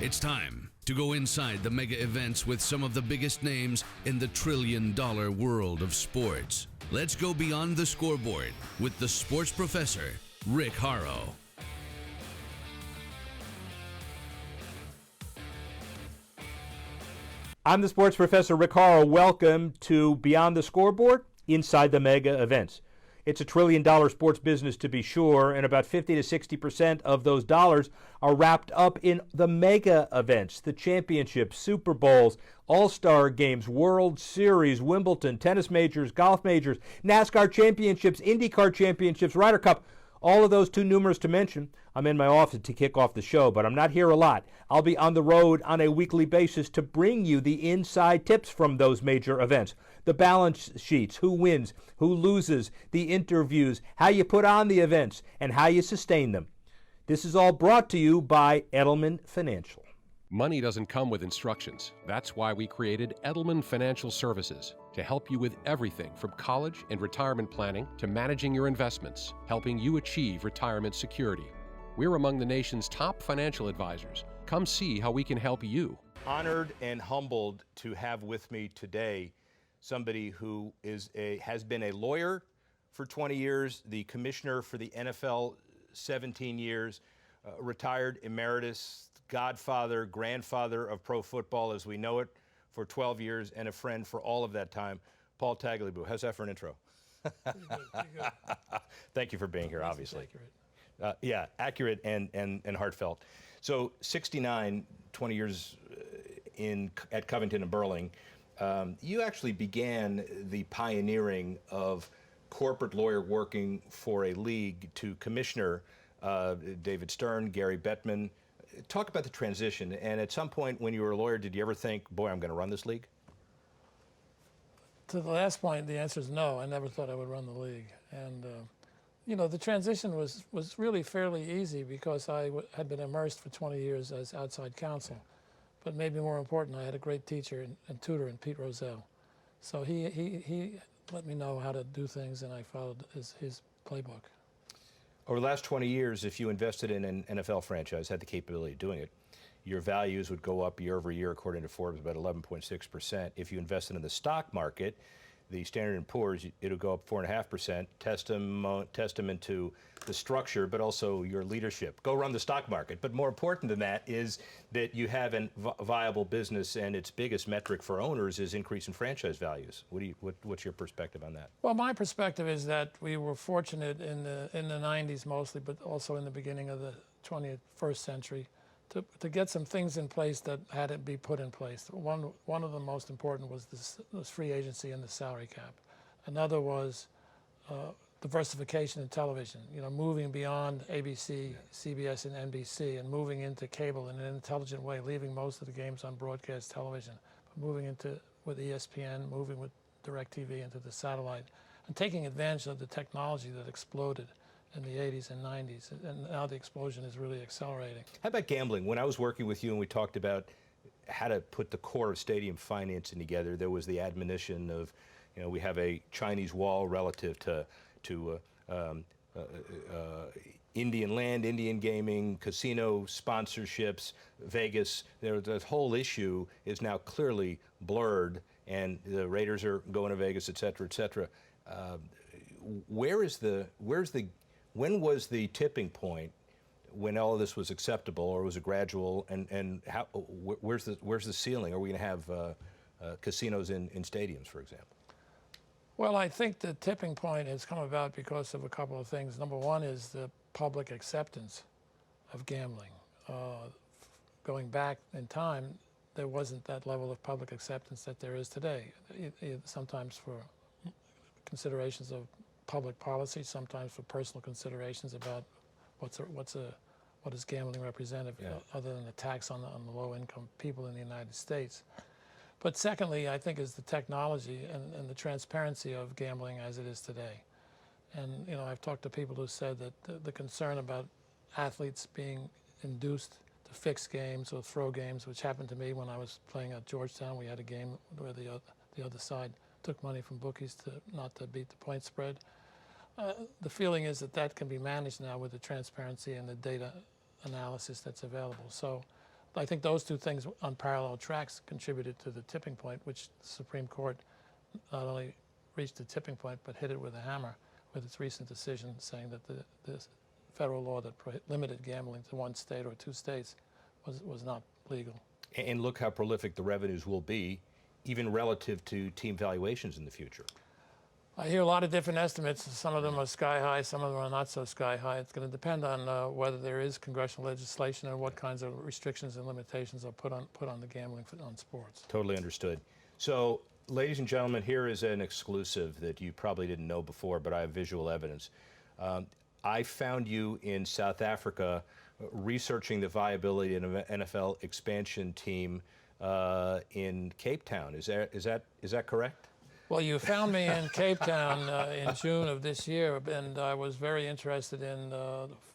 It's time to go inside the mega events with some of the biggest names in the trillion-dollar world of sports. Let's go beyond the scoreboard with the sports professor, Rick Horrow. I'm the sports professor, Rick Horrow. Welcome to Beyond the Scoreboard, Inside the Mega Events. It's a trillion-dollar sports business, to be sure, and about 50 to 60% of those dollars are wrapped up in the mega events, the championships, Super Bowls, All-Star Games, World Series, Wimbledon, tennis majors, golf majors, NASCAR championships, IndyCar championships, Ryder Cup. All of those too numerous to mention. I'm in my office to kick off the show, but I'm not here a lot. I'll be on the road on a weekly basis to bring you the inside tips from those major events. The balance sheets, who wins, who loses, the interviews, how you put on the events, and how you sustain them. This is all brought to you by Edelman Financial. Money doesn't come with instructions. That's why we created Edelman Financial Services to help you with everything from college and retirement planning to managing your investments, helping you achieve retirement security. We're among the nation's top financial advisors. Come see how we can help you. Honored and humbled to have with me today somebody who has been a lawyer for 20 years, the commissioner for the NFL 17 years, retired emeritus, godfather, grandfather of pro football as we know it for 12 years, and a friend for all of that time, Paul Tagliabue. How's that for an intro? Pretty good. Thank you for being here, obviously. Accurate. Yeah, accurate and heartfelt. So 69, 20 years at Covington and Burling, you actually began the pioneering of corporate lawyer working for a league to commissioner David Stern, Gary Bettman. Talk about the transition, and at some point when you were a lawyer, did you ever think, boy, I'm going to run this league? To the last point, the answer is no. I never thought I would run the league. And, you know, the transition was really fairly easy because I had been immersed for 20 years as outside counsel. But maybe more important, I had a great teacher and tutor in Pete Rozelle. So he let me know how to do things, and I followed his playbook. Over the last 20 years, if you invested in an NFL franchise, had the capability of doing it, your values would go up year over year, according to Forbes, about 11.6%. If you invested in the stock market, the Standard & Poor's, it'll go up 4.5%, testament to the structure, but also your leadership. Go run the stock market. But more important than that is that you have a viable business, and its biggest metric for owners is increase in franchise values. What's your perspective on that? Well, my perspective is that we were fortunate in the 90s mostly, but also in the beginning of the 21st century, to get some things in place that had to be put in place. One of the most important was free agency and the salary cap. Another was diversification in television, you know, moving beyond ABC, CBS, and NBC, and moving into cable in an intelligent way, leaving most of the games on broadcast television, but moving into with ESPN, moving with DirecTV into the satellite, and taking advantage of the technology that exploded in the 80s and 90s, and now the explosion is really accelerating. How about gambling? When I was working with you and we talked about how to put the core of stadium financing together, there was the admonition of, you know, we have a Chinese wall relative to Indian land, Indian gaming, casino sponsorships, Vegas. The whole issue is now clearly blurred, and the Raiders are going to Vegas, et cetera, et cetera. When was the tipping point when all of this was acceptable, or was it gradual? And how? Where's the ceiling? Are we going to have casinos in stadiums, for example? Well, I think the tipping point has come about because of a couple of things. Number one is the public acceptance of gambling. Going back in time, there wasn't that level of public acceptance that there is today. Sometimes for considerations of public policy, sometimes for personal considerations about what is gambling representative, other than a tax on the low-income people in the United States. But secondly, I think, is the technology and the transparency of gambling as it is today. And, you know, I've talked to people who said that the concern about athletes being induced to fix games or throw games, which happened to me when I was playing at Georgetown. We had a game where the other side took money from bookies not to beat the point spread. The feeling is that can be managed now with the transparency and the data analysis that's available. So I think those two things on parallel tracks contributed to the tipping point, which the Supreme Court not only reached the tipping point, but hit it with a hammer with its recent decision saying that the federal law that limited gambling to one state or two states was not legal. And look how prolific the revenues will be, even relative to team valuations in the future. I hear a lot of different estimates. Some of them are sky high, some of them are not so sky high. It's going to depend on whether there is congressional legislation and what kinds of restrictions and limitations are put on the gambling on sports. Totally understood. So, ladies and gentlemen, here is an exclusive that you probably didn't know before, but I have visual evidence. I found you in South Africa researching the viability of an NFL expansion team in Cape Town. Is that correct? Well, you found me in Cape Town in June of this year, and I was very interested in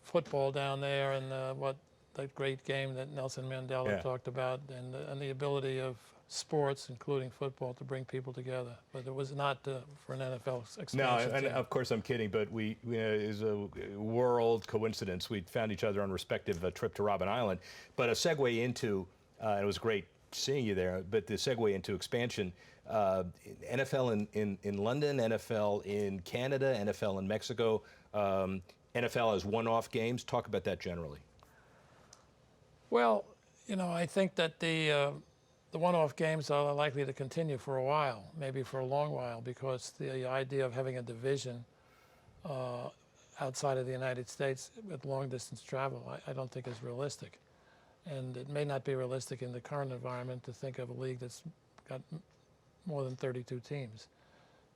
football down there and what that great game that Nelson Mandela talked about, and the ability of sports, including football, to bring people together. But it was not for an NFL expansion. No, and of course I'm kidding, but it is a world coincidence. We found each other on respective trip to Robben Island. But a segue into, it was great seeing you there, but the segue into expansion, NFL in London, NFL in Canada, NFL in Mexico, NFL as one-off games. Talk about that generally. Well, I think that the one-off games are likely to continue for a while, maybe for a long while, because the idea of having a division outside of the United States with long-distance travel, I don't think is realistic. And it may not be realistic in the current environment to think of a league that's got more than 32 teams.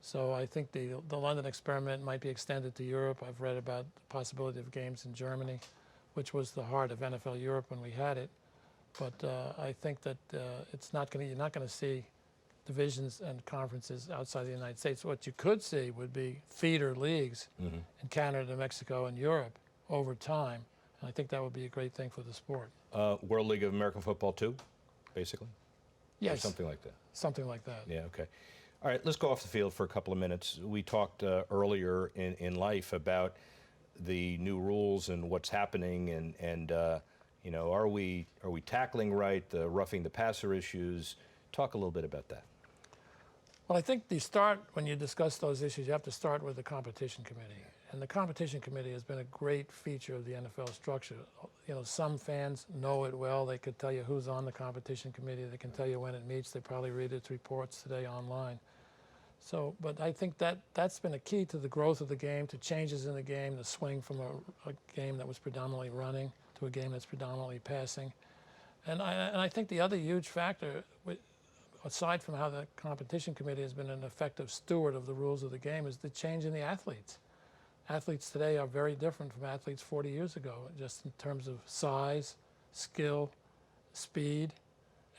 So I think the London experiment might be extended to Europe. I've read about the possibility of games in Germany, which was the heart of NFL Europe when we had it. But I think that you're not going to see divisions and conferences outside the United States. What you could see would be feeder leagues in Canada, Mexico, and Europe over time. And I think that would be a great thing for the sport. World League of American Football 2, basically? Yes. Or something like that? Something like that. Yeah, okay. All right, let's go off the field for a couple of minutes. We talked earlier in life about the new rules and what's happening, and are we tackling right the roughing the passer issues? Talk a little bit about that. Well, I think when you discuss those issues, you have to start with the competition committee. And the competition committee has been a great feature of the NFL structure. Some fans know it well. They could tell you who's on the competition committee. They can tell you when it meets. They probably read its reports today online. So, but I think that's been a key to the growth of the game, to changes in the game, the swing from a game that was predominantly running to a game that's predominantly passing. And I think the other huge factor, aside from how the competition committee has been an effective steward of the rules of the game, is the change in the athletes. Athletes today are very different from athletes 40 years ago, just in terms of size, skill, speed,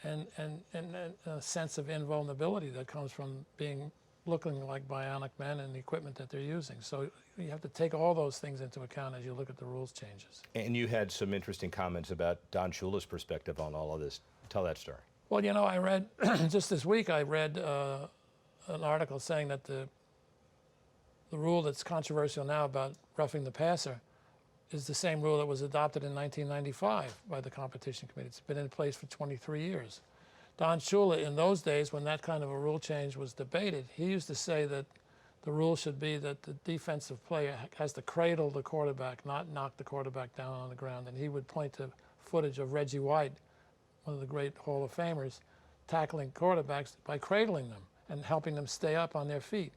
and a sense of invulnerability that comes from looking like bionic men and the equipment that they're using. So you have to take all those things into account as you look at the rules changes. And you had some interesting comments about Don Shula's perspective on all of this. Tell that story. Well, I read, just this week, I read an article saying that the rule that's controversial now about roughing the passer is the same rule that was adopted in 1995 by the competition committee. It's been in place for 23 years. Don Shula, in those days, when that kind of a rule change was debated, he used to say that the rule should be that the defensive player has to cradle the quarterback, not knock the quarterback down on the ground. And he would point to footage of Reggie White, one of the great Hall of Famers, tackling quarterbacks by cradling them and helping them stay up on their feet.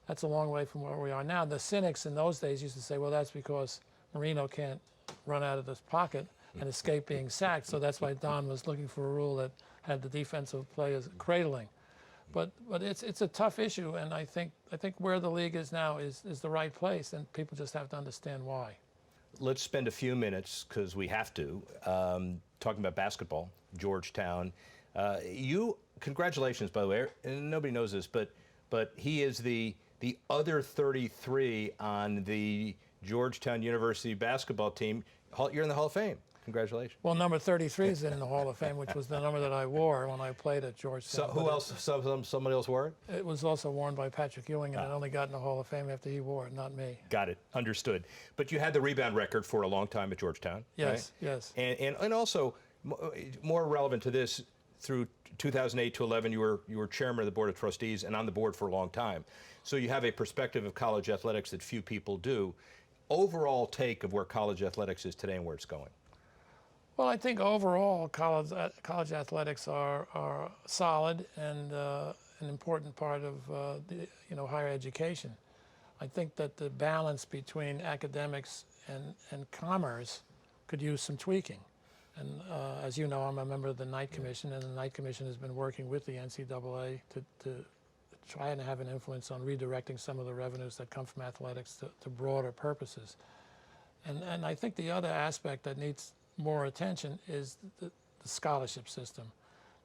That's a long way from where we are now. The cynics in those days used to say, well, that's because Marino can't run out of this pocket and escape being sacked, so that's why Don was looking for a rule that had the defensive players cradling. But it's a tough issue, and I think where the league is now is the right place, and people just have to understand why. Let's spend a few minutes, because we have to, talking about basketball, Georgetown. Congratulations, by the way, and nobody knows this, but he is the other 33 on the Georgetown University basketball team. You're in the Hall of Fame. Congratulations. Well, number 33 is in the Hall of Fame, which was the number that I wore when I played at Georgetown. So who else? Somebody else wore it? It was also worn by Patrick Ewing, and it only got in the Hall of Fame after he wore it, not me. Got it. Understood. But you had the rebound record for a long time at Georgetown. Yes, right? yes. And also, More relevant to this, through 2008 to 11, you were chairman of the board of trustees and on the board for a long time. So you have a perspective of college athletics that few people do. Overall take of where college athletics is today and where it's going. Well, I think overall college athletics are solid and an important part of higher education. I think that the balance between academics and commerce could use some tweaking. And as you know, I'm a member of the Knight Commission, and the Knight Commission has been working with the NCAA to try and have an influence on redirecting some of the revenues that come from athletics to broader purposes. And I think the other aspect that needs more attention is the scholarship system,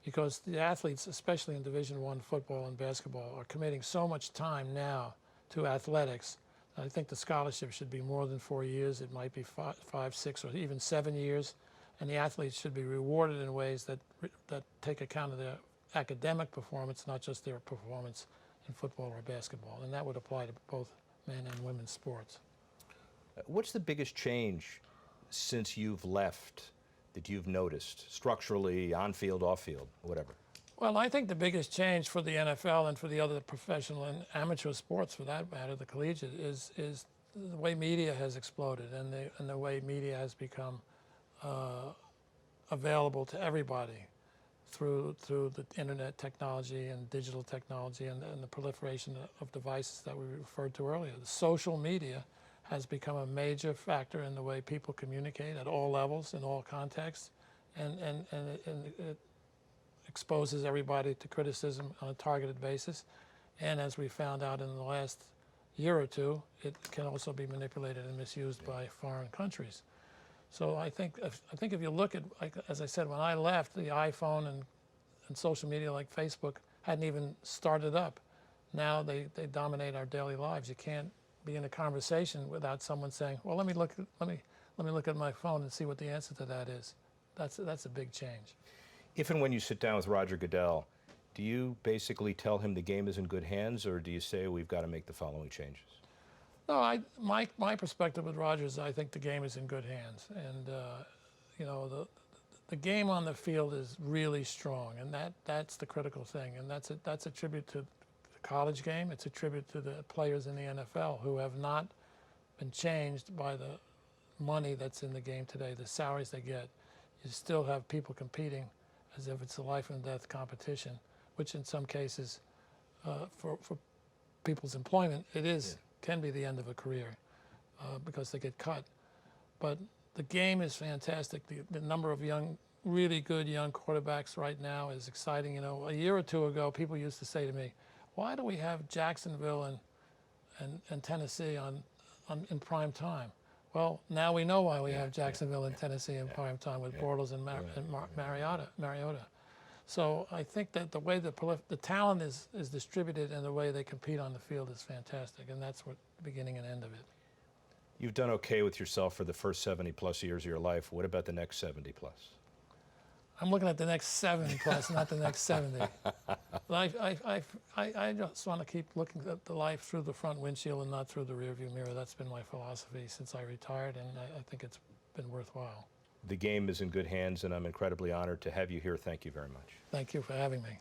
because the athletes, especially in Division I football and basketball, are committing so much time now to athletics. I think the scholarship should be more than 4 years. It might be 5, 6, or even 7 years. And the athletes should be rewarded in ways that take account of their academic performance, not just their performance in football or basketball. And that would apply to both men and women's sports. What's the biggest change since you've left that you've noticed, structurally, on-field, off-field, whatever? Well, I think the biggest change for the NFL and for the other professional and amateur sports, for that matter, the collegiate, is the way media has exploded and the way media has become available to everybody through the internet technology and digital technology and the proliferation of devices that we referred to earlier. The social media has become a major factor in the way people communicate at all levels, in all contexts, and it exposes everybody to criticism on a targeted basis. And as we found out in the last year or two, it can also be manipulated and misused by foreign countries. So I think if you look at, like, as I said, when I left, the iPhone and social media like Facebook hadn't even started up. Now they dominate our daily lives. You can't be in a conversation without someone saying, "Well, let me look at my phone and see what the answer to that is." That's a big change. If and when you sit down with Roger Goodell, do you basically tell him the game is in good hands, or do you say we've got to make the following changes? No, my perspective with Roger is I think the game is in good hands, and the game on the field is really strong, and that's the critical thing, and that's a tribute to the college game. It's a tribute to the players in the NFL who have not been changed by the money that's in the game today, the salaries they get. You still have people competing as if it's a life and death competition, which in some cases, for people's employment, can be the end of a career because they get cut. But the game is fantastic. The number of really good young quarterbacks right now is exciting. You know, a year or two ago, people used to say to me, "Why do we have Jacksonville and Tennessee in prime time?" Well, now we know why we have Jacksonville and Tennessee in prime time with Bortles and Mariota. So I think that the way the talent is distributed and the way they compete on the field is fantastic, and that's what the beginning and end of it. You've done okay with yourself for the first 70-plus years of your life. What about the next 70-plus? I'm looking at the next 7+, not the next 70. I just want to keep looking at the life through the front windshield and not through the rearview mirror. That's been my philosophy since I retired, and I think it's been worthwhile. The game is in good hands, and I'm incredibly honored to have you here. Thank you very much. Thank you for having me.